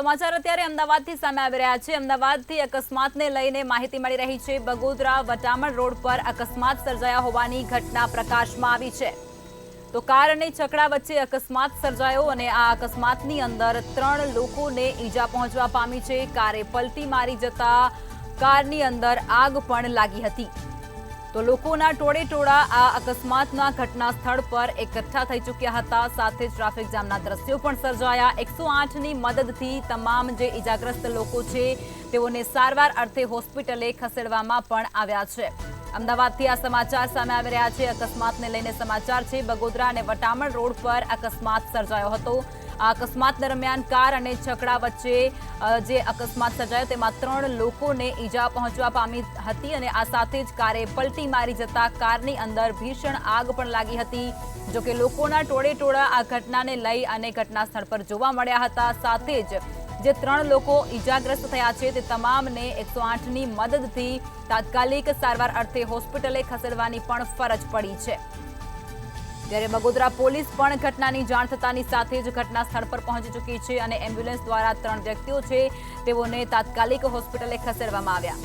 સમાચાર અત્યારે અમદાવાદથી સામે આવી રહ્યા છે। અમદાવાદથી અકસ્માતને લઈને માહિતી મળી રહી છે। બગોદરા વટામણ રોડ પર અકસ્માત સર્જાયા હોવાની ઘટના પ્રકાશમાં આવી છે। તો કાર અને છકડા વચ્ચે અકસ્માત સર્જાયો અને આ અકસ્માતની અંદર 3 લોકોને ઈજા પહોંચવા પામી છે। કારે પલટી મારી જતા કારની અંદર આગ પણ લાગી હતી। તો લોકોના ટોળેટોળા આ અકસ્માતના ઘટના સ્થળ પર એકઠા થઈ ચૂક્યા હતા। સાથે જ ટ્રાફિક જામના દ્રશ્યો પણ સર્જાયા। 108ની મદદથી તમામ જે ઈજાગ્રસ્ત લોકો છે તેઓને સારવાર અર્થે હોસ્પિટલે ખસેડવામાં પણ આવ્યા છે। અમદાવાદથી આ સમાચાર સામે આવી રહ્યા છે। અકસ્માતને લઈને સમાચાર છે। બગોદરા અને વટામણ રોડ પર અકસ્માત સર્જાયો હતો। આ અકસ્માત દરમિયાન કાર અને છકડા વચ્ચે જે અકસ્માત સર્જાયો તેમાં 3 લોકોને ઈજા પહોંચવા પામી હતી અને આ સાથે જ કારે પલટી મારી જતા કારની અંદર ભીષણ આગ પણ લાગી હતી। જો કે લોકોના ટોળેટોળા આ ઘટનાને લઈ અને ઘટના સ્થળ પર જોવા મળ્યા હતા। સાથે જ જે 3 લોકો ઈજાગ્રસ્ત થયા છે તે તમામને 108ની મદદથી તાત્કાલિક સારવાર અર્થે હોસ્પિટલે ખસેડવાની પણ ફરજ પડી છે। જ્યારે બગોદરા પોલીસ પણ ઘટનાની જાણ થતાની સાથે જ ઘટના સ્થળ પર પહોંચી ચૂકી છે અને એમ્બ્યુલન્સ દ્વારા 3 વ્યક્તિઓ છે તેઓને તાત્કાલિક હોસ્પિટલે ખસેડવામાં આવ્યા।